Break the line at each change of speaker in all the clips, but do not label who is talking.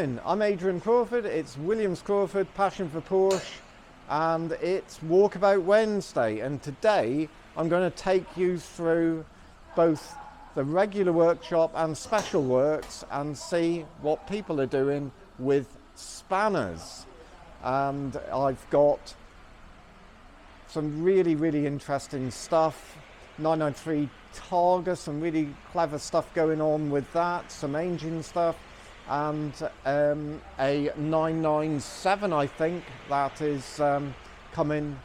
morning, I'm Adrian Crawford, it's Williams Crawford, Passion for Porsche, and it's Walkabout Wednesday, and today I'm going to take you through both the regular workshop and special works and see what people are doing with spanners. And I've got some really interesting stuff. 993 Targa, some really clever stuff going on with that, some engine stuff, and a 997 I think that is coming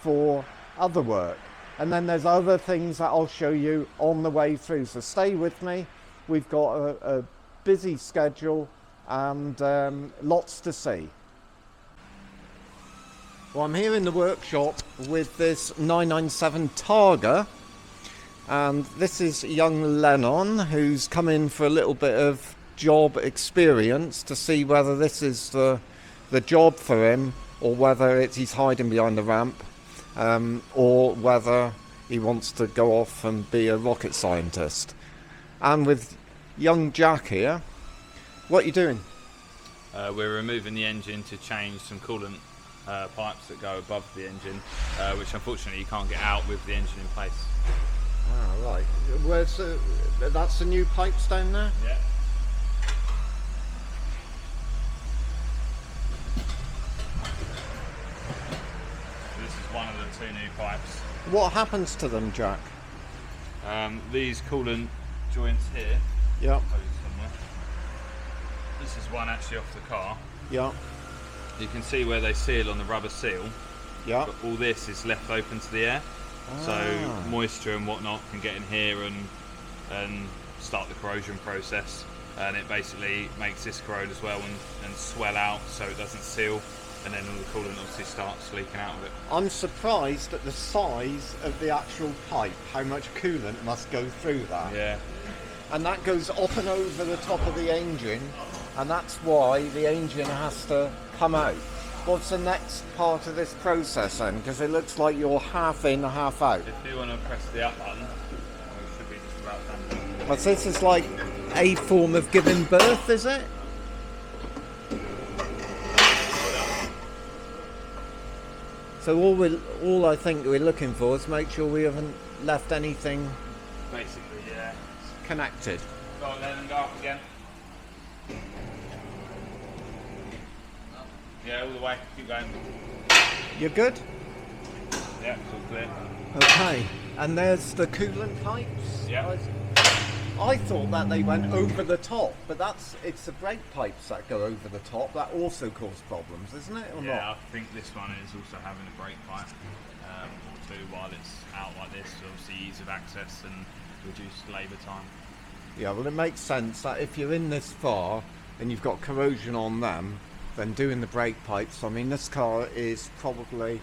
for other work. And then there's other things that I'll show you on the way through, so stay with me. We've got a busy schedule and lots to see. Well, I'm here in the workshop with this 997 Targa, and this is young Lennon who's come in for a little bit of job experience to see whether this is the job for him, or whether he's hiding behind the ramp, or whether he wants to go off and be a rocket scientist. And with young Jack here, what are you doing?
We're removing the engine to change some coolant pipes that go above the engine, which unfortunately you can't get out with the engine in place.
Ah, right. Where's that's the new pipes down there?
Yeah. This is one of the two new pipes.
What happens to them, Jack?
These coolant joints here.
Yeah.
This is one actually off the car.
Yeah.
You can see where they seal on the rubber seal.
Yeah.
But all this is left open to the air. So moisture and whatnot can get in here and start the corrosion process, and it basically makes this corrode as well and swell out so it doesn't seal, and then all the coolant obviously starts leaking out of it.
I'm surprised at the size of the actual pipe, how much coolant must go through that.
Yeah.
And that goes up and over the top of the engine, and that's why the engine has to come out. What's the next part of this process then? Because it looks like you're half in, half out.
If you want to press the up button, we should be just about done.
But this is like a form of giving birth, is it? So all I think we're looking for is make sure we haven't left anything
Basically, yeah.
connected.
Go on then and go up again. Yeah, all the way. Keep going.
You're good?
Yeah, it's all clear.
Okay. And there's the coolant pipes.
Yeah.
I thought that they went over the top, but it's the brake pipes that go over the top that also cause problems, isn't it, or not?
Yeah, I think this one is also having a brake pipe or two while it's out like this, so obviously ease of access and reduced labour time.
Yeah, well, it makes sense that if you're in this far and you've got corrosion on them, then doing the brake pipes. I mean, this car is probably,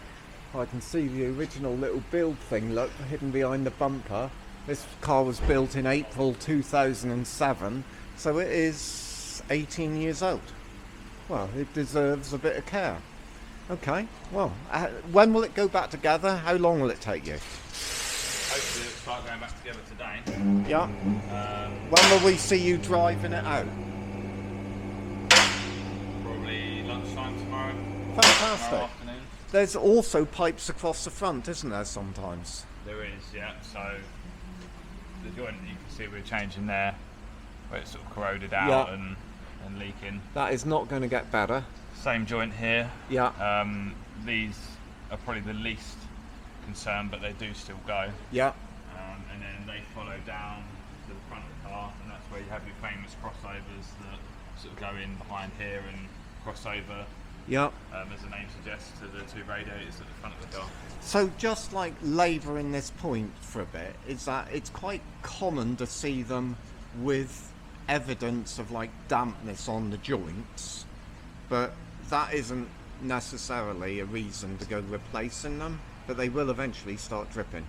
I can see the original little build thing, look, hidden behind the bumper. This car was built in April 2007, so it is 18 years old. Well, it deserves a bit of care. Okay, well, when will it go back together? How long will it take you?
Hopefully it'll start going back together today.
Yeah. When will we see you driving it out?
Probably lunchtime tomorrow.
Fantastic.
Tomorrow afternoon.
There's also pipes across the front, isn't there, sometimes?
There is, yeah. So the joint that you can see we're changing there, where it's sort of corroded out and leaking.
That is not going to get better.
Same joint here.
Yeah.
These are probably the least concern, but they do still go.
Yeah.
And then they follow down to the front of the car, and that's where you have your famous crossovers that sort of go in behind here and cross over.
Yeah.
As the name suggests, to the two radiators at the front of the car.
So just like labouring this point for a bit, is that it's quite common to see them with evidence of like dampness on the joints, but that isn't necessarily a reason to go replacing them, but they will eventually start dripping.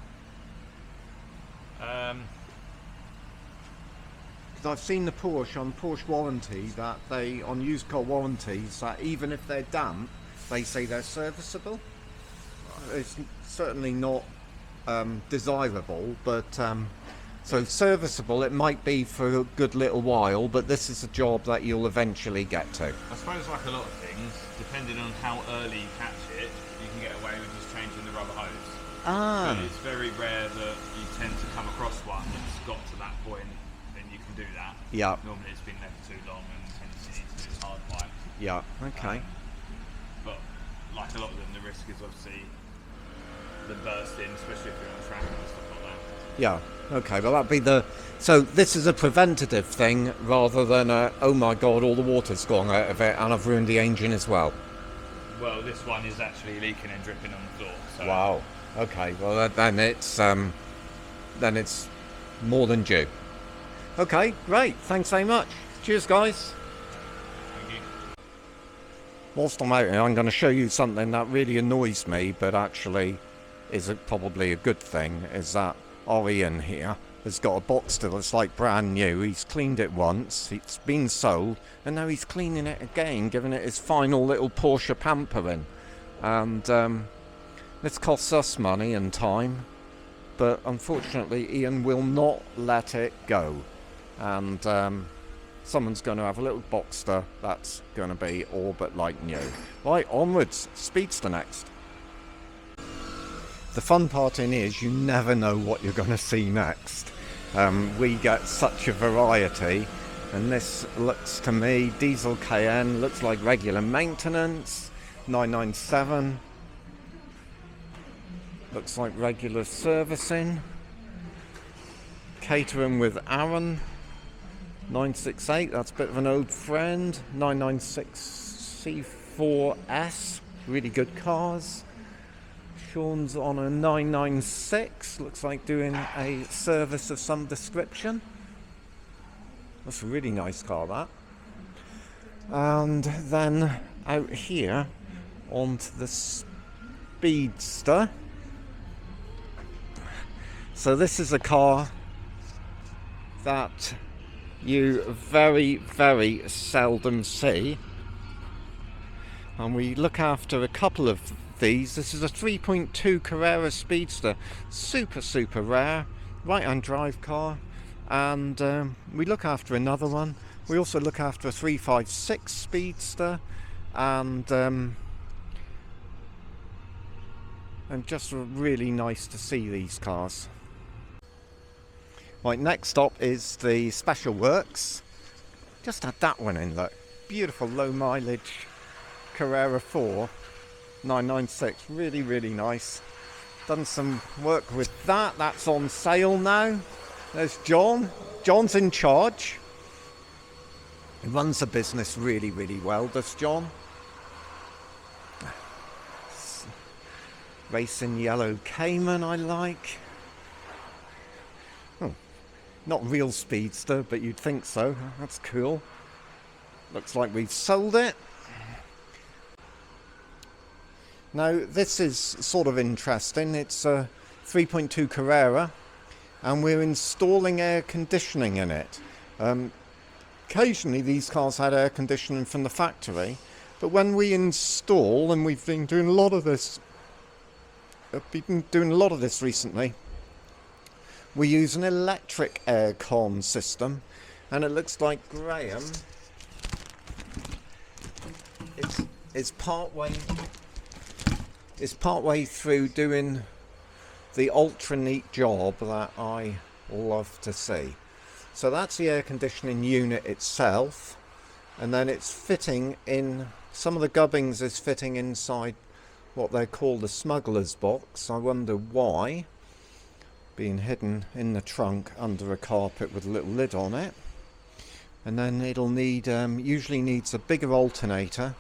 Because I've seen the Porsche on Porsche warranty that they, on used car warranties, that even if they're damp, they say they're serviceable. It's certainly not desirable, but So serviceable, it might be for a good little while, but this is a job that you'll eventually get to.
I suppose like a lot of things, depending on how early you catch it, you can get away with just changing the rubber hose.
Ah.
But it's very rare that you tend to come across one that's got to that point, then you can do that.
Yeah.
Normally it's been left too long and hence you need to do this hard pipe.
Yeah, okay.
But like a lot of them, the risk is obviously the bursting, especially if you're on track and stuff like that.
Yeah, okay, well that'd be the... So this is a preventative thing rather than a, oh my god, all the water's gone out of it and I've ruined the engine as well.
Well, this one is actually leaking and dripping on the floor. So.
Wow. Okay, well then it's more than due. Okay, great. Thanks very much. Cheers, guys.
Thank you.
Whilst I'm out here, I'm going to show you something that really annoys me, but actually is probably a good thing, is that our Ian here has got a Boxster that's like brand new. He's cleaned it once, it's been sold, and now he's cleaning it again, giving it his final little Porsche pampering. And this costs us money and time, but unfortunately Ian will not let it go. And someone's going to have a little Boxster that's going to be all but like new. Right, onwards. Speedster next. The fun part in is you never know what you're going to see next. We get such a variety, and this looks to me, diesel Cayenne, looks like regular maintenance, 997, looks like regular servicing, catering with Aaron, 968, that's a bit of an old friend, 996 C4S, really good cars. Sean's on a 996, looks like doing a service of some description. That's a really nice car, that. And then out here onto the Speedster. So this is a car that you very, very seldom see. And we look after a couple of these. This is a 3.2 Carrera Speedster, super rare, right hand drive car, and we look after another one. We also look after a 356 Speedster, and just really nice to see these cars. Right, next stop is the Special Works. Just had that one in, look, beautiful low mileage Carrera 4 996, really nice. Done some work with that. That's on sale now. There's John. John's in charge. He runs the business really well, does John. Racing yellow Cayman I like. Not real Speedster, but you'd think so. That's cool. Looks like we've sold it. Now this is sort of interesting. It's a 3.2 Carrera and we're installing air conditioning in it. Occasionally these cars had air conditioning from the factory, but when we install, and we've been doing a lot of this recently, we use an electric aircon system, and it looks like Graham is partway through doing the ultra neat job that I love to see. So that's the air conditioning unit itself, and then it's fitting in, some of the gubbings is fitting inside what they call the smuggler's box. I wonder why, being hidden in the trunk under a carpet with a little lid on it. And then it'll need, usually needs a bigger alternator,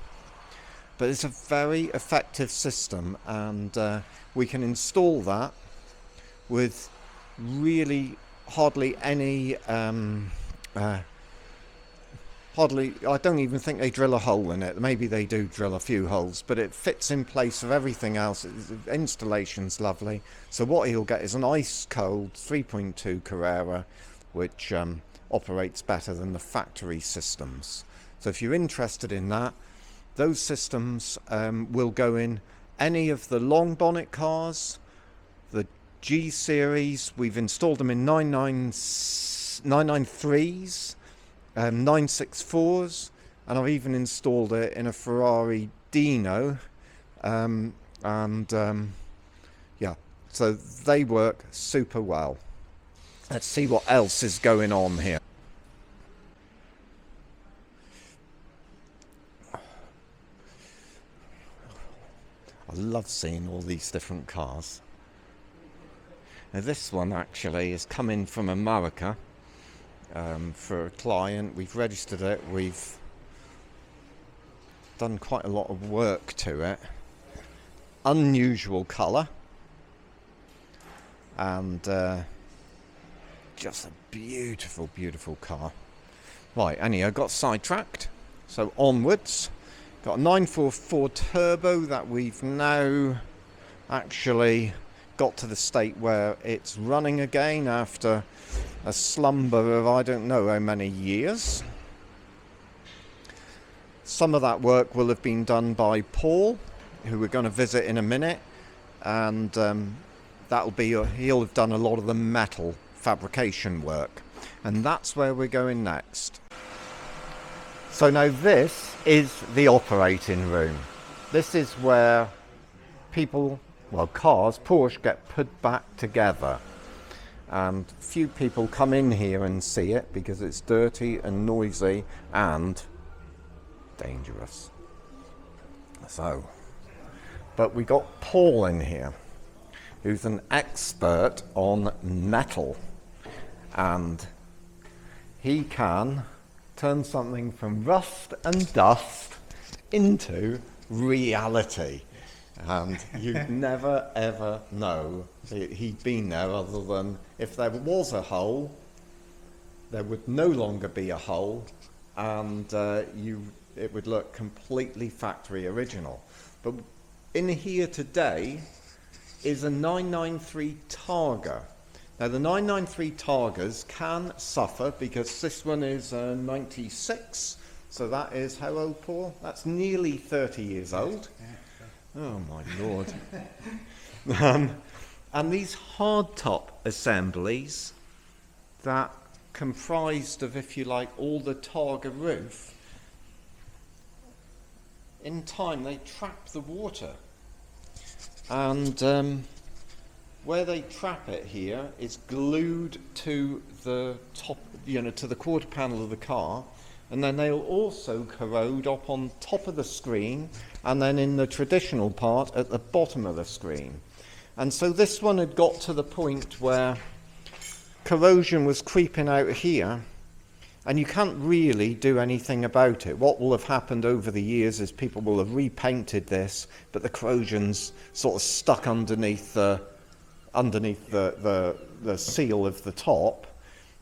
but it's a very effective system, and we can install that with really hardly any, I don't even think they drill a hole in it. Maybe they do drill a few holes, but it fits in place of everything else. The installation's lovely. So what he'll get is an ice cold 3.2 Carrera, which operates better than the factory systems. So if you're interested in that, those systems will go in any of the long bonnet cars, the G series. We've installed them in 993s, 964s, and I've even installed it in a Ferrari Dino. Yeah, so they work super well. Let's see what else is going on here. I love seeing all these different cars. Now this one actually is coming from America for a client. We've registered it, we've done quite a lot of work to it. Unusual colour, and just a beautiful, beautiful car. Right, anyhow, got sidetracked, so onwards. Got a 944 turbo that we've now actually got to the state where it's running again after a slumber of I don't know how many years. Some of that work will have been done by Paul, who we're going to visit in a minute, and that'll be he'll have done a lot of the metal fabrication work, and that's where we're going next. So now this is the operating room. This is where people, well, cars, Porsche, get put back together. And few people come in here and see it because it's dirty and noisy and dangerous. So, but we got Paul in here, who's an expert on metal, and he can turn something from rust and dust into reality. And you'd never ever know that he'd been there, other than if there was a hole, there would no longer be a hole, and it would look completely factory original. But in here today is a 993 Targa. Now the 993 Targas can suffer because this one is 96, so that is how old, Paul? That's nearly 30 years old. Oh my lord. And these hardtop assemblies that comprised of, if you like, all the Targa roof, in time they trap the water. And where they trap it here is glued to the top, to the quarter panel of the car, and then they'll also corrode up on top of the screen, and then in the traditional part at the bottom of the screen. And so this one had got to the point where corrosion was creeping out here, and you can't really do anything about it. What will have happened over the years is people will have repainted this, but the corrosion's sort of stuck underneath the seal of the top,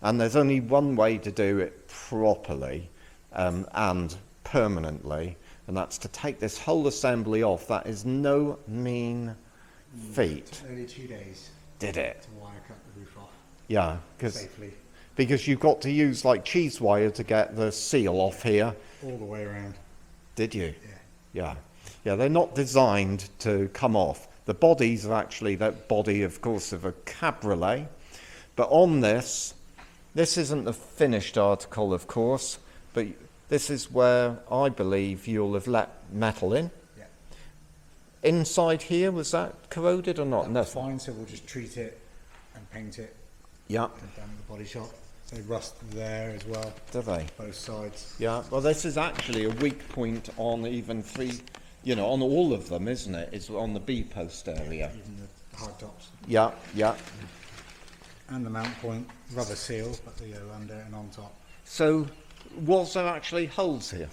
and there's only one way to do it properly and permanently, and that's to take this whole assembly off. That is no mean feat.
It took only 2 days.
Did it?
To wire cut the roof off.
Yeah,
Safely.
because you've got to use like cheese wire to get the seal off here.
All the way around.
Did you?
Yeah.
Yeah, they're not designed to come off. The bodies are actually that body, of course, of a cabriolet. But on this isn't the finished article, of course, but this is where I believe you'll have let metal in.
Yeah.
Inside here, was that corroded or not?
That's fine, so we'll just treat it and paint it.
Yeah.
Down at the body shop. They rust there as well.
Do they?
Both sides.
Yeah, well, this is actually a weak point on even on all of them, isn't it? It's on the B post area.
Even the hard tops.
Yeah, yeah.
And the mount point, rubber seal, but the under and on top.
So, was there actually holes here?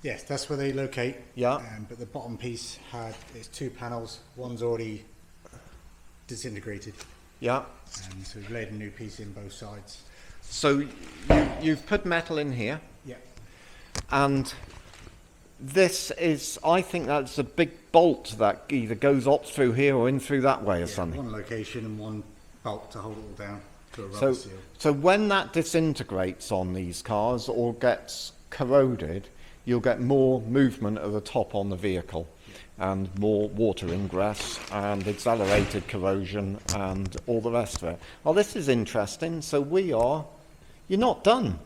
Yes, that's where they locate.
Yeah.
But the bottom piece it's 2 panels. One's already disintegrated.
Yeah.
And so we've laid a new piece in both sides.
So, you've put metal in here.
Yeah.
And this is, I think that's a big bolt that either goes up through here or in through that way or something.
One location and one bolt to hold it all down to a rubber seal.
So when that disintegrates on these cars or gets corroded, you'll get more movement at the top on the vehicle.
Yeah.
and more water ingress and accelerated corrosion and all the rest of it. Well, this is interesting. So you're not done,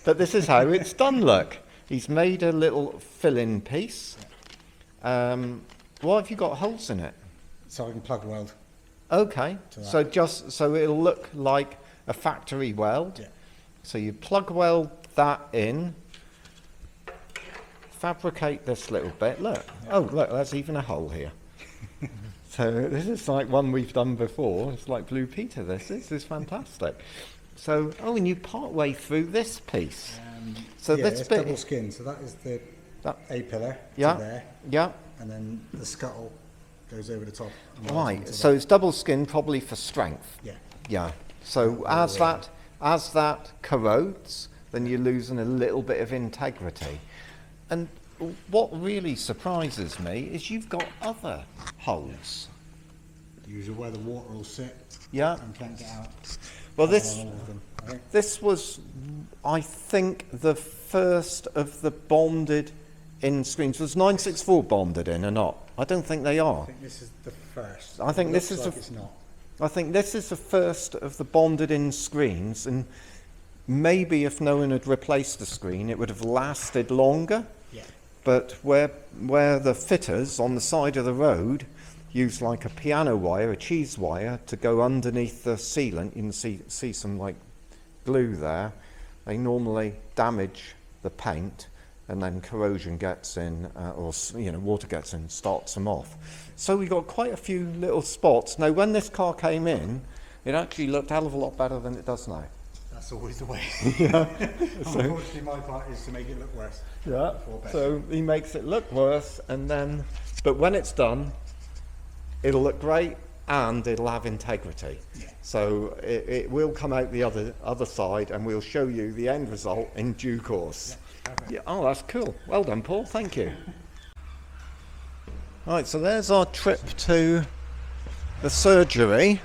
but this is how it's done, look. He's made a little fill-in piece. Why have you got holes in it?
So I can plug weld.
Okay, so so it'll look like a factory weld.
Yeah.
So you plug weld that in, fabricate this little bit. Look, oh look, there's even a hole here. So this is like one we've done before. It's like Blue Peter. This is fantastic. So and you part way through this piece. So
yeah,
this
it's
bit
double skin. So that is the A pillar
yeah,
to there.
Yeah.
And then the scuttle goes over the top.
Right. So it's double skin, probably for strength.
Yeah.
Yeah. So as that corrodes, then you're losing a little bit of integrity. And what really surprises me is you've got other holes.
Usually where the water will sit.
Yeah.
And can't get out.
Well, this was, I think, the first of the bonded in screens. Was 964 bonded in or not? I don't think they are.
I think this is the first.
I think this is
it's not.
I think this is the first of the bonded in screens, and maybe if no one had replaced the screen, it would have lasted longer.
Yeah.
But where the fitters on the side of the road use like a piano wire, a cheese wire, to go underneath the sealant, you can see some like glue there. They normally damage the paint, and then corrosion gets in, or water gets in, starts them off. So we got quite a few little spots. Now, when this car came in, it actually looked a hell of a lot better than it does now.
That's always the way.
Yeah.
Unfortunately, my part is to make it look worse.
Yeah. So he makes it look worse, but when it's done, it'll look great and it'll have integrity.
Yeah.
So it will come out the other side, and we'll show you the end result in due course. Yeah. Oh, that's cool. Well done, Paul. Thank you. Right, so there's our trip to the surgery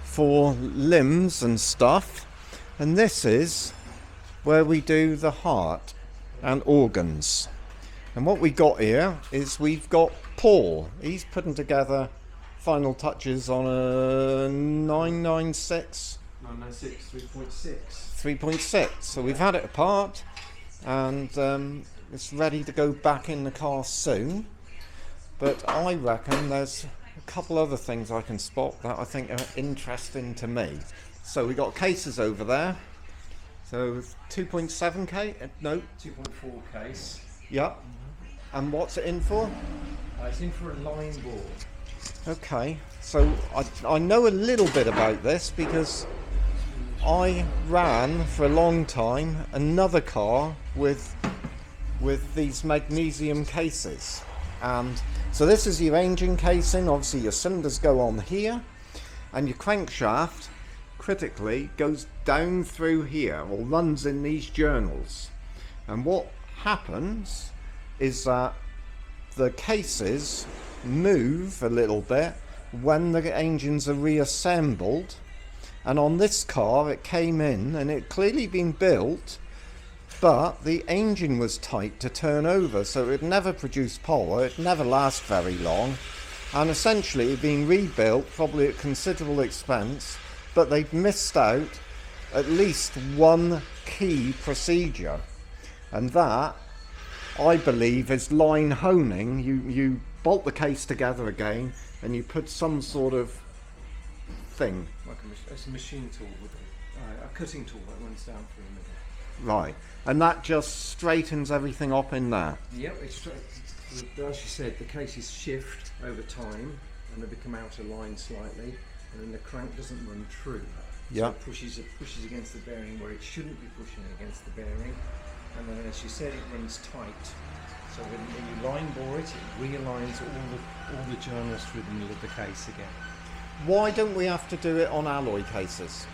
for limbs and stuff, and this is where we do the heart and organs. And what we got here is we've got Paul. He's putting together final touches on a 996.
996
3.6. So we've had it apart, and it's ready to go back in the car soon. But I reckon there's a couple other things I can spot that I think are interesting to me. So we got cases over there. So 2.7K? No.
2.4 case.
Yeah. And what's it in for?
It's in for a line board.
Okay. So I know a little bit about this because I ran for a long time another car with these magnesium cases. And so this is your engine casing. Obviously your cylinders go on here, and your crankshaft critically goes down through here, or runs in these journals. And what happens is that the cases move a little bit when the engines are reassembled. And on this car it came in, and it clearly been built, but the engine was tight to turn over, so it would never produce power, it never last very long, and essentially it being rebuilt, probably at considerable expense, but they've missed out at least one key procedure, and that, I believe, is line honing. You bolt the case together again, and you put some sort of thing.
It's a machine tool with a cutting tool that runs down through the middle.
Right, and that just straightens everything up in there.
Yep, as you said, the cases shift over time and they become out of line slightly, and then the crank doesn't run true.
Yeah.
So it pushes against the bearing where it shouldn't be pushing against the bearing, and then, as you said, it runs tight. So when you line bore it realigns all the journals through the middle of the case again.
Why don't we have to do it on alloy cases?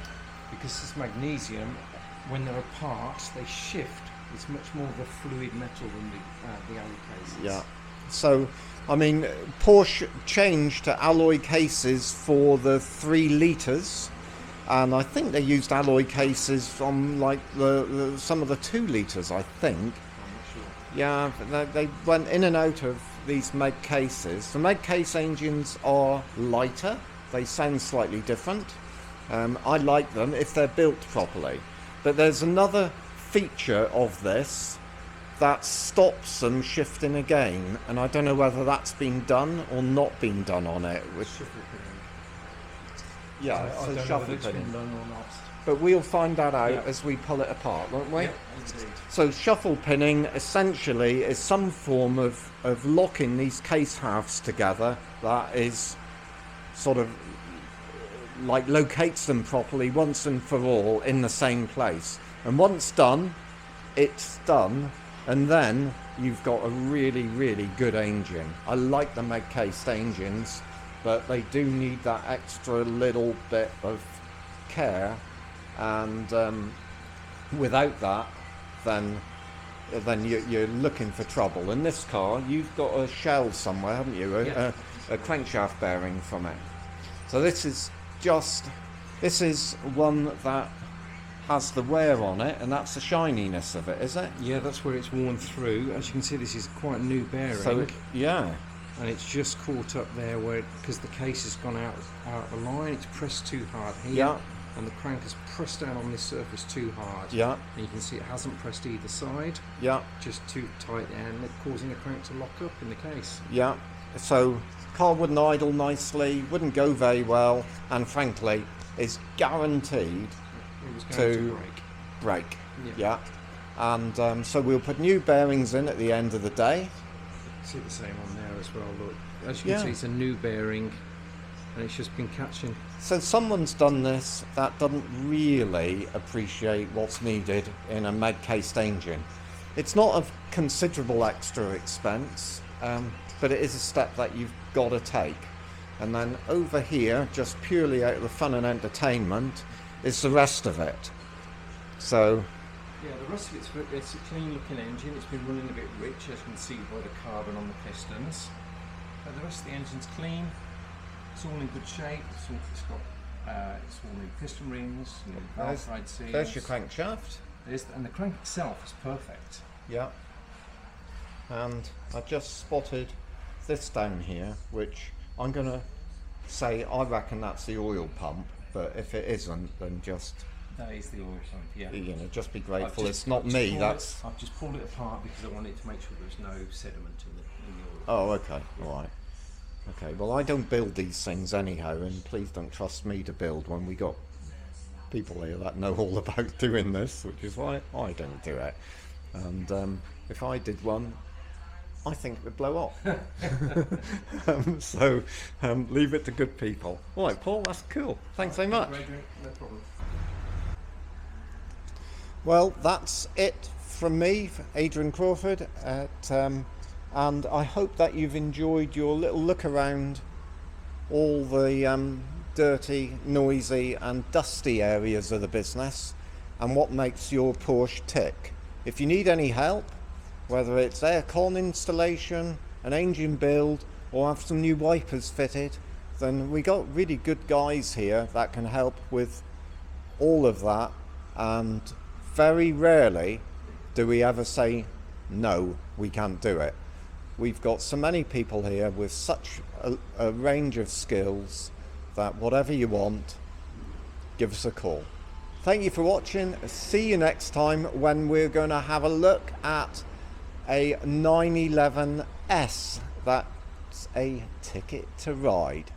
Because it's magnesium, when they're apart, they shift. It's much more of a fluid metal than the alloy cases.
Yeah. So, I mean, Porsche changed to alloy cases for the 3 litres, and I think they used alloy cases from like some of the 2 litres, I think.
I'm not sure.
Yeah, they went in and out of these Meg cases. The Meg case engines are lighter. They sound slightly different. I like them if they're built properly. But there's another feature of this that stops them shifting again, and I don't know whether that's been done or not been done on it. Yeah,
I don't know whether it's been done or not.
But we'll find that out as we pull it apart, won't we?
Yeah, indeed.
So shuffle pinning essentially is some form of locking these case halves together that is sort of like locates them properly once and for all in the same place. And once done, it's done, and then you've got a really, really good engine. I like the Meg cased engines, but they do need that extra little bit of care, and without that, then you're looking for trouble. In this car, you've got a shell somewhere, haven't you? A crankshaft bearing from it. So this is one that has the wear on it, and that's the shininess of it, is it?
Yeah, that's where it's worn through. As you can see, this is quite a new bearing.
So yeah.
And it's just caught up there because the case has gone out of the line. It's pressed too hard here.
Yeah.
And the crank has pressed down on this surface too hard.
Yeah.
And you can see it hasn't pressed either side.
Yeah.
Just too tight there, and it's causing the crank to lock up in the case.
Yeah. So car wouldn't idle nicely, wouldn't go very well, and frankly is guaranteed
It was going to break.
break. Yeah. And so we'll put new bearings in at the end of the day.
See the same on there as well. Look, as you can see, it's a new bearing, and it's just been catching.
So someone's done this that doesn't really appreciate what's needed in a Meg cased engine. It's not of considerable extra expense, but it is a step that you've got to take. And then over here, just purely out of the fun and entertainment, is the rest of it. So
Yeah, the rest of it's a clean looking engine. It's been running a bit rich, as you can see by the carbon on the pistons. But the rest of the engine's clean. It's all in good shape. It's all new piston rings, new valve side seals.
there's your crankshaft.
And the crank itself is perfect.
Yeah. And I just spotted this down here, which I'm going to say I reckon that's the oil pump, but if it isn't, then just,
That is the oil pump, yeah.
you know, just be grateful it's not me.
I've just pulled it apart because I wanted to make sure there's no sediment in the oil.
Oh, okay, all right. Okay, well, I don't build these things anyhow, and please don't trust me to build when we got people here that know all about doing this, which is why I don't do it. And if I did one, I think it would blow up. So leave it to good people. All right, Paul, that's cool. Thanks so much.
No problem.
Well, that's it from me, Adrian Crawford, and I hope that you've enjoyed your little look around all the dirty, noisy and dusty areas of the business and what makes your Porsche tick. If you need any help, whether it's aircon installation, an engine build, or have some new wipers fitted, then we got really good guys here that can help with all of that, and very rarely do we ever say, no, we can't do it. We've got so many people here with such a range of skills that whatever you want, give us a call. Thank you for watching. See you next time when we're going to have a look at a 911S. That's a ticket to ride.